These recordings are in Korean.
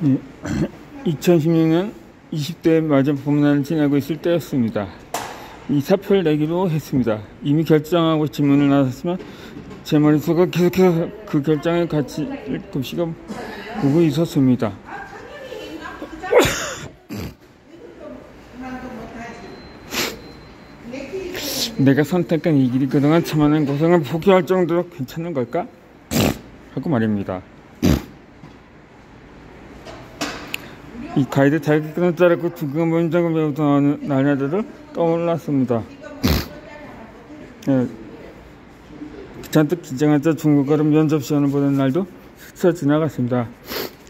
예, 2016년 20대 맞은 봄날을 지나고 있을 때였습니다. 이 사표를 내기로 했습니다. 이미 결정하고 질문을 나섰지만 제 머릿속에 계속해서 그 결정의 가치를 곱씹어 보고 있었습니다. 내가 선택한 이 길이 그동안 참아낸 고생을 포기할 정도로 괜찮은 걸까? 하고 말입니다. 이 가이드 자격증을 따르고 중국어 문장을 배우던 날들을 떠올랐습니다. 잔뜩 긴장하자 중국어로 면접 시험을 보는 날도 스쳐 지나갔습니다.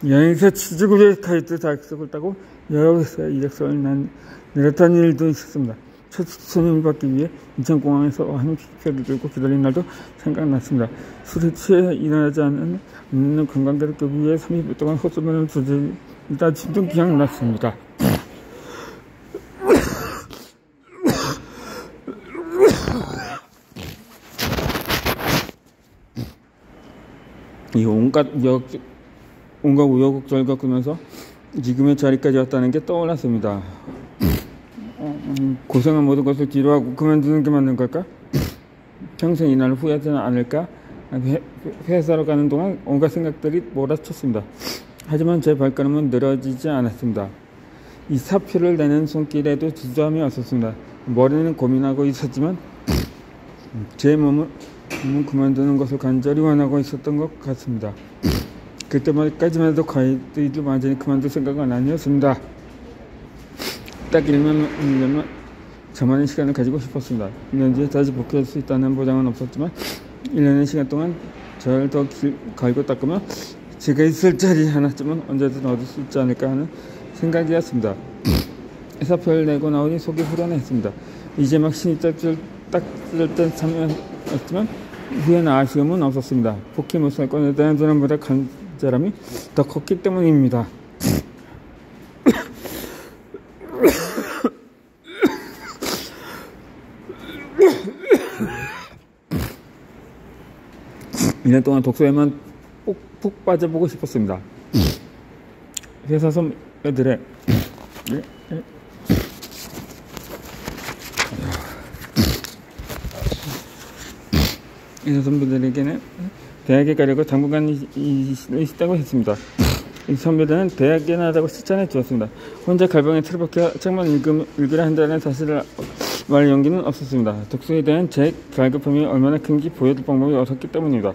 여행사 취직을 위해 가이드 자격증을 따고 여러 회사에 이력서를 내렸던 일도 있었습니다. 첫 손님을 받기 위해 인천공항에서 하는 픽업을 들고 기다린 날도 생각났습니다. 술에 취해 일어나지 않는 관광객을 끄기 위해 30분 동안 헛소문을 두들기다 짐도 기억났습니다. 이 온갖 우여곡절을 겪으면서 지금의 자리까지 왔다는 게 떠올랐습니다. 고생한 모든 것을 뒤로하고 그만두는 게 맞는 걸까? 평생 이 날을 후회하지는 않을까? 회사로 가는 동안 온갖 생각들이 몰아쳤습니다. 하지만 제 발걸음은 늘어지지 않았습니다. 이 사표를 내는 손길에도 주저함이 왔었습니다. 머리는 고민하고 있었지만 제 몸은 그만두는 것을 간절히 원하고 있었던 것 같습니다. 그때까지만 해도 가이드를 완전히 그만둘 생각은 아니었습니다. 딱 1년만 저만의 시간을 가지고 싶었습니다. 1년 뒤에 다시 복귀할 수 있다는 보장은 없었지만 1년의 시간 동안 저를 더 갈고 닦으면 제가 있을 자리 하나쯤은 언제든 얻을 수 있지 않을까 하는 생각이었습니다. 사표를 내고 나오니 속이 후련했습니다. 이제 막 신이 딱 쓸 땐 참여했지만 후회나 아쉬움은 없었습니다. 복귀 못할 거에 대한 전함보다 간절함이 더 컸기 때문입니다. 일 년 동안 독서에만 푹 빠져보고 싶었습니다. 회사 선배들의 회사 선배들에게는 대학에 가려고 당분간 있다고 했습니다. 이 선배들은 대학에 나가자고 추천해 주었습니다. 혼자 갈방에 틀어박혀 책만 읽으려 한다는 사실을 말 용기는 없었습니다. 독서에 대한 제 갈급함이 얼마나 큰지 보여줄 방법이 없었기 때문입니다.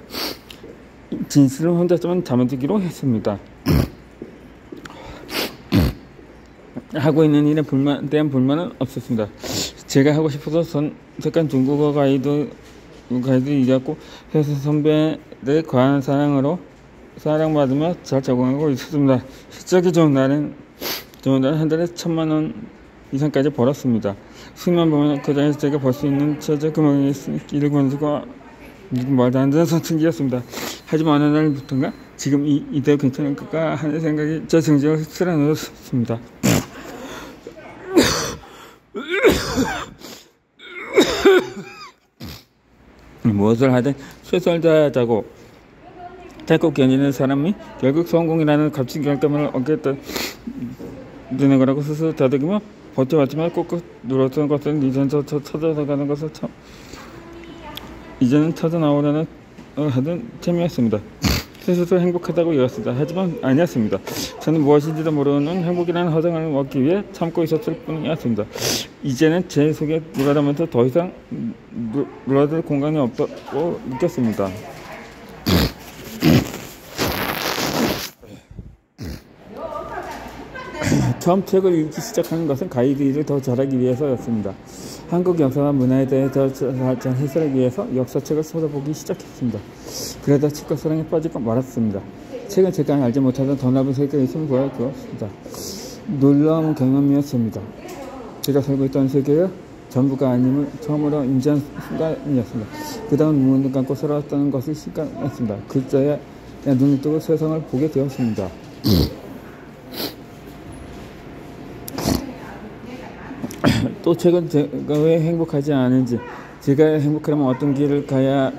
진실을 혼자서만 잠아두기로 했습니다. 하고 있는 일에 대한 불만은 없었습니다. 제가 하고 싶어서 선택한 중국어 가이드 일이었고 회사 선배들의 과한 사랑받으며 잘 적응하고 있었습니다. 실적이 좋은 날은 한 달에 1,000만 원 이상까지 벌었습니다. 수익만 보면 그 자리에서 제가 벌 수 있는 최저 금액이 있으니 길을 건너고 말도 안 되는 선택이었습니다. 하지만 어느 날부터인가 지금 이대로 괜찮을까 하는 생각이 제 정신을 쓸어넣었습니다. 무엇을 하든 최선을 다하자고 탈고 견디는 사람이 결국 성공이라는 값진 결과물을 얻게 되는 거라고 스스로 다독이며 버텨왔지만 꾹꾹 눌렀던 것은 이제는 찾아나가는 것을 이제는 찾아나오려는 하던 재미였습니다. 스스로 행복하다고 여겼습니다. 하지만 아니었습니다. 저는 무엇인지도 모르는 행복이라는 허정을 얻기 위해 참고 있었을 뿐이었습니다. 이제는 제 속에 누라다면서 더 이상 누라들 공간이 없다고 느꼈습니다. 처음 책을 읽기 시작하는 것은 가이드 일을 더 잘하기 위해서였습니다. 한국 역사와 문화에 대해 더 잘 해설하기 위해서 역사책을 쏟아보기 시작했습니다. 그러다 책과 사랑에 빠지고 말았습니다. 책은 제가 알지 못하던 더 넓은 세계에 있음을 보여주었습니다. 놀라운 경험이었습니다. 제가 살고 있던 세계가 전부가 아님을 처음으로 인지한 순간이었습니다. 그 다음 눈을 감고 살아왔다는 것을 실감했습니다. 글자에 눈을 뜨고 세상을 보게 되었습니다. 또 최근 제가 왜 행복하지 않은지, 제가 행복하려면 어떤 길을 가야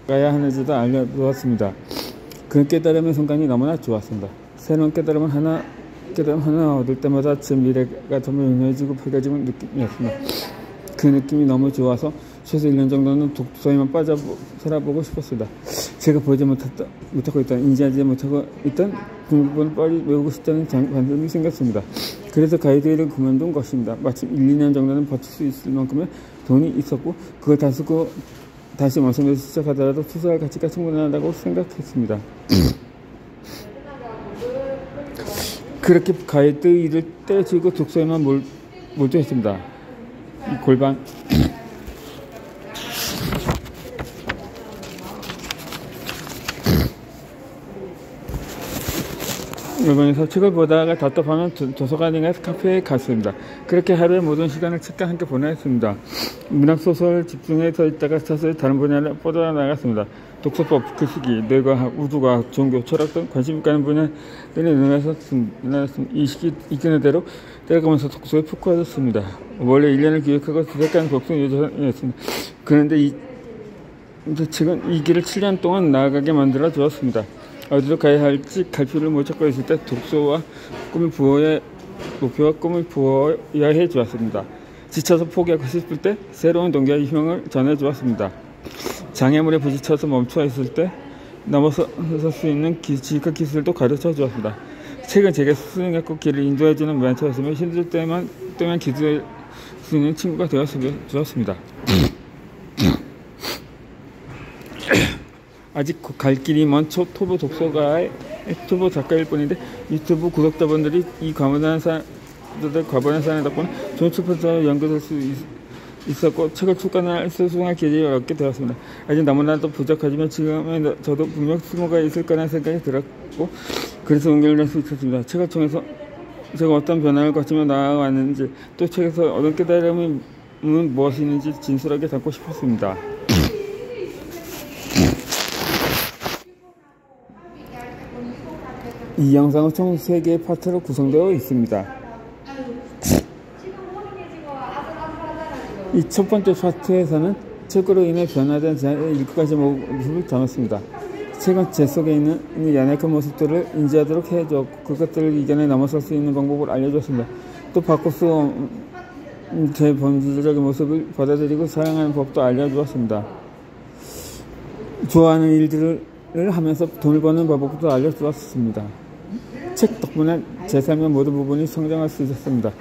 하는지도 알려주었습니다. 그 깨달음의 순간이 너무나 좋았습니다. 새로운 깨달음 하나 얻을 때마다 제 미래가 더 명료해지고 밝아지는 느낌이었습니다. 그 느낌이 너무 좋아서 최소 1년 정도는 독서에만 빠져 살아보고 싶었습니다. 제가 보지 못하고 있던, 인지하지 못하고 있던 공부를 빨리 외우고 싶다는 관점이 생겼습니다. 그래서 가이드를 그만둔 것입니다. 마침 1, 2년 정도는 버틸 수 있을 만큼의 돈이 있었고 그걸 다 쓰고 다시 원서에서 시작하더라도 투자할 가치가 충분하다고 생각했습니다. 그렇게 가이드 일을 떼주고 독서에만 몰두했습니다. 골반 일본에서 책을 보다가 답답하면 도서관이나 카페에 갔습니다. 그렇게 하루의 모든 시간을 책과 함께 보냈습니다. 문학소설 집중해서 있다가 사실 다른 분야를 뻗어나갔습니다. 독서법, 글쓰기, 뇌과학, 우주과학, 종교, 철학 등 관심 가는 분야들이 늘어났습니다. 이 시기 이끄는 대로 때가면서 독서에 푹 빠졌습니다. 원래 1년을 기획하고 시작한 독서 예정이었습니다. 그런데 이 책은 이 길을 7년 동안 나아가게 만들어 주었습니다. 어디로 가야 할지 갈피를 못 찾고 있을 때 목표와 꿈을 부어야 해 주었습니다. 지쳐서 포기하고 싶을 때 새로운 동기와 희망을 전해 주었습니다. 장애물에 부딪혀서 멈춰 있을 때 넘어설 수 있는 지식과 기술도 가르쳐 주었습니다. 책은 제게 스승했고 길을 인도해주는 멘토였으며 힘들 때만 기도할 수 있는 친구가 되어 주었습니다. 아직 갈 길이 먼 초보 작가일 뿐인데 유튜브 구독자분들이 이 과분한 사연 덕분에 좋은 출판사와 연결될 수 있었고 책을 출간할 수승할 기회를 얻게 되었습니다. 아직 너무나도 부족하지만 지금의 저도 분명 수모가 있을 거라는 생각이 들었고 그래서 연결될 수 있었습니다. 책을 통해서 제가 어떤 변화를 거치며 나아왔는지 또 책에서 얻은 깨달음이 무엇이 있는지 진솔하게 담고 싶었습니다. 이 영상은 총 3개의 파트로 구성되어 있습니다. 이 첫 번째 파트에서는 책으로 인해 변화된 제 7가지 모습을 담았습니다. 책은 제 속에 있는 연약한 모습들을 인지하도록 해주었고 그것들을 이겨내 넘어설 수 있는 방법을 알려줬습니다. 또 바꿀 수 없는 제 본질적인 모습을 받아들이고 사용하는 법도 알려주었습니다. 좋아하는 일들을 하면서 돈을 버는 방법도 알려주었습니다. 책 덕분에 제 삶의 모든 부분이 성장할 수 있었습니다.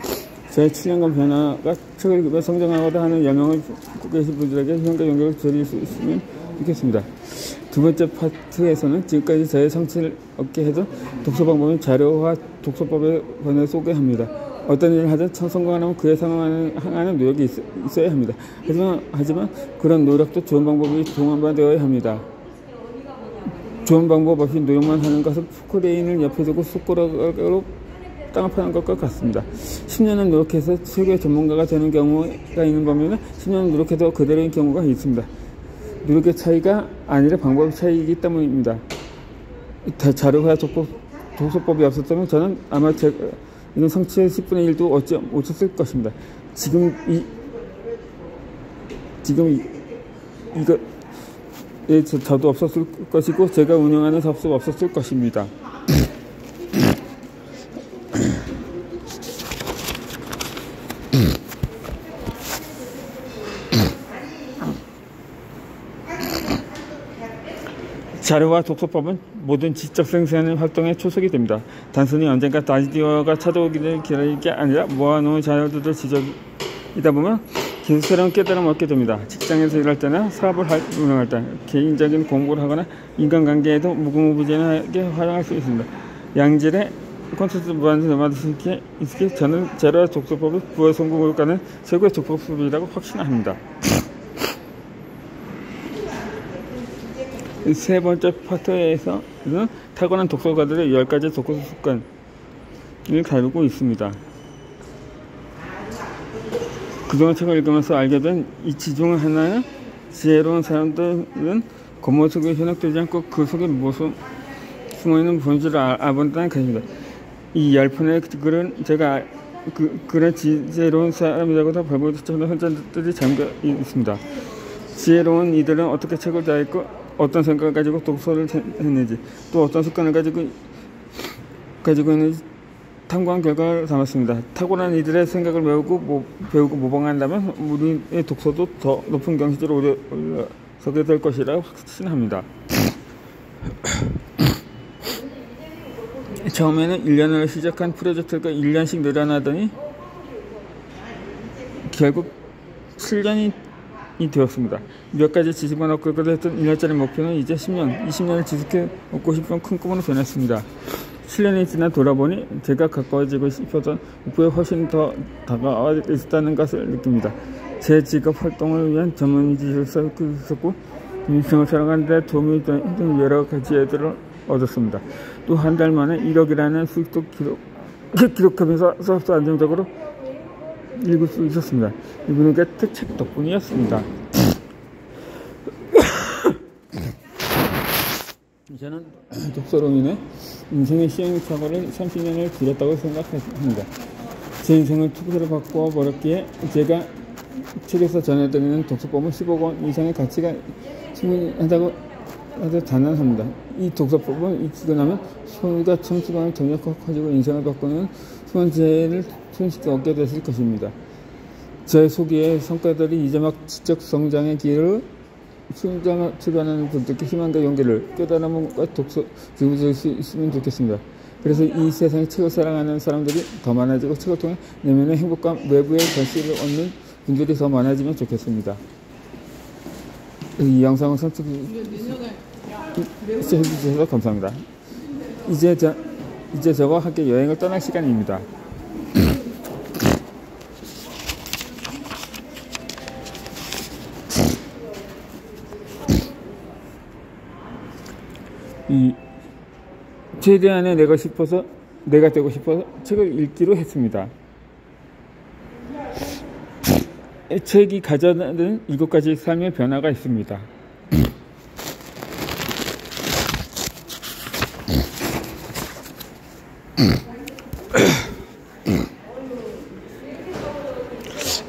저의 7년간 변화가 책을 읽으며 성장하고자 하는 열망을 갖고 계신 분들에게 희망과 용기를 드릴 수 있으면 좋겠습니다. 두 번째 파트에서는 지금까지 저의 성취를 얻게 해준 독서 방법인 자료와 독서법의 번역을 소개합니다. 어떤 일을 하든 성공하려면 그에 상응하는 노력이 있어야 합니다. 하지만 그런 노력도 좋은 방법이 동반되어야 합니다. 좋은 방법 없이 노력만 하는 것은 포크레인을 옆에 두고 숟가락으로 땅을 파는 것과 같습니다. 10년은 노력해서 최고의 전문가가 되는 경우가 있는 반면에 10년은 노력해도 그대로인 경우가 있습니다. 노력의 차이가 아니라 방법의 차이이기 때문입니다. 자료와 독서법이 없었다면 저는 아마 이런 성취의 10분의 1도 얻지 못했을 것입니다. 지금 저도 없었을 것이고 제가 운영하는 사업도 없었을 것입니다. 자료와 독서법은 모든 지적 생산의 활동의 초석이 됩니다. 단순히 언젠가 아이디어가 찾아오기를 기다릴 게 아니라 모아놓은 자료들을 지적이다 보면 계속 새로운 깨달음을 얻게 됩니다. 직장에서 일할 때나 사업을 운영할 때, 개인적인 공부를 하거나 인간관계에도 무궁무진하게 활용할 수 있습니다. 양질의 콘텐츠 무한히 남아있기에 저는 자료와 독서법을 부의 성공으로 가는 최고의 독서법이라고 확신합니다. 세 번째 파트에서는 타고난 독서가들의 10가지 독서 습관을 다루고 있습니다. 그동안 책을 읽으면서 알게 된 이치 중 하나는 지혜로운 사람들은 겉모습에 현혹되지 않고 그 속에 무엇을 숨어있는 본질을 알아본다는 것입니다. 이 10편의 글은 제가 그런 지혜로운 사람이라고도 발버둥치는 혼자들이 잠겨 있습니다. 지혜로운 이들은 어떻게 책을 다 읽고 어떤 생각을 가지고 독서를 했는지 또 어떤 습관을 가지고 가지고 있는 탐구한 결과를 담았습니다. 탁월한 이들의 생각을 배우고 모방한다면 우리의 독서도 더 높은 경지로 올라서게 될 것이라 확신합니다. 처음에는 1년으로 시작한 프로젝트가 1년씩 늘어나더니 결국 7년이 되었습니다. 몇 가지 지식만 얻고자 했던 1년짜리 목표는 이제 10년, 20년을 지속해 얻고 싶은 큰 꿈으로 변했습니다. 7년이 지나 돌아보니 제가 가까워지고 싶었던 목표에 훨씬 더 다가와 있었다는 것을 느낍니다. 제 직업 활동을 위한 전문 지식을 쌓고 있었고 인생을 살아가는 데 도움이 되는 여러 가지 애들을 얻었습니다. 또 한 달 만에 1억이라는 수익도 기록하면서 수업도 안정적으로 읽을 수 있었습니다. 이분에게 책 덕분이었습니다. 저는 독서로 인해 인생의 시행착오를 30년을 줄였다고 생각합니다. 제 인생을 투구로 바꾸어 버렸기에 제가 책에서 전해드리는 독서법은 10억 원 이상의 가치가 충분히 하다고 아주 단언합니다. 이 독서법은 익히고 나면 소유가 첨수관을 점점 커지고 인생을 바꾸는 수많은 지혜를 손쉽게 얻게 됐을 것입니다. 제 소개의 성과들이 이제 막 지적 성장의 길을 출발하는 분들께 희망과 용기를 깨달음과 독서 주어질 수 있으면 좋겠습니다. 그래서 이 세상에 책을 사랑하는 사람들이 더 많아지고 책을 통해 내면의 행복과 외부의 결실을 얻는 분들이 더 많아지면 좋겠습니다. 이 영상을 시청해주셔서 감사합니다. 이제 저와 함께 여행을 떠날 시간입니다. 최대한의 내가 되고 싶어서 책을 읽기로 했습니다. 책이 가져다는 7가지 삶의 변화가 있습니다.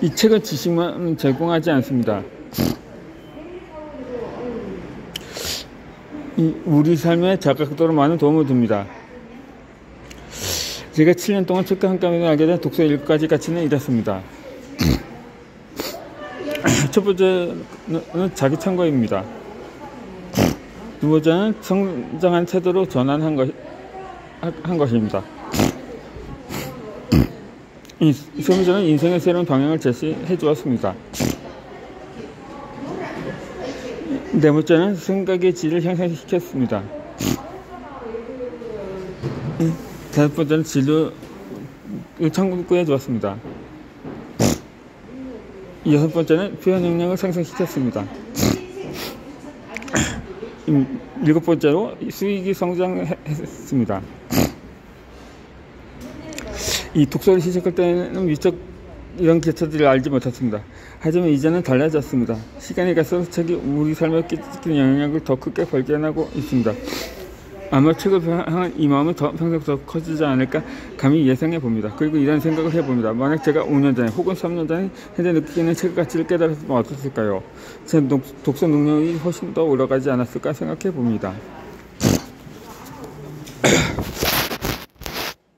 이 책은 지식만 제공하지 않습니다. 우리 삶의 자각도로 많은 도움을 줍니다. 제가 7년 동안 책과 함께하면서 알게 된 독서의 7가지 가치는 이렇습니다. 첫 번째는 자기 참고입니다. 두 번째는 성장한 태도로 전환한 것입니다. 세 번째는 인생의 새로운 방향을 제시해 주었습니다. 네 번째는 생각의 질을 향상시켰습니다. 다섯 번째는 진로를 창구해 주었습니다. 여섯 번째는 표현 능력을 상승시켰습니다. 일곱 번째로 수익이 성장했습니다. 이 독서를 시작할 때는 미처 이런 기초들을 알지 못했습니다. 하지만 이제는 달라졌습니다. 시간이 갈수록 책이 우리 삶에 끼치는 영향력을 더 크게 발견하고 있습니다. 아마 책을 향한 이 마음은 평생 더 커지지 않을까 감히 예상해 봅니다. 그리고 이런 생각을 해봅니다. 만약 제가 5년 전에 혹은 3년 전에 현재 느끼는 책 가치를 깨달았으면 어땠을까요? 제 독서 능력이 훨씬 더 올라가지 않았을까 생각해 봅니다.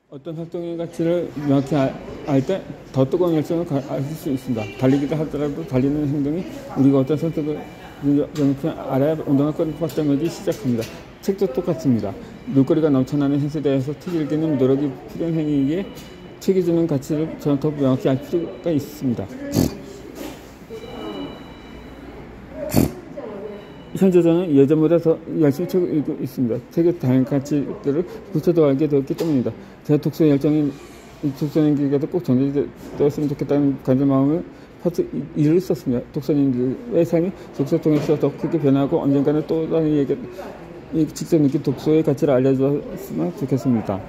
어떤 활동의 가치를 명확히 알 때 더 뜨거운 열정을 가질 수 있습니다. 달리기를 하더라도 달리는 행동이 우리가 어떤 선택을 명확히 알아야 운동할 거리를 확장하기 시작합니다. 책도 똑같습니다. 놀거리가 넘쳐나는 현세에 대해서 책 읽기는 노력이 필요한 행위이기에 책이 주는 가치를 저는 더 명확히 알 필요가 있습니다. 현재 저는 예전보다 더 열심히 책을 읽고 있습니다. 책의 다양한 가치들을 구체 더 알게 되었기 때문입니다. 제 독서 열정이 독서님들께도 꼭 전달되었으면 좋겠다는 간절한 마음을 파트 1을 썼습니다. 독서님들의 삶이 독서를 통해서 더 크게 변하고 언젠가는 또 다른 직접 느낀 독서의 가치를 알려주었으면 좋겠습니다.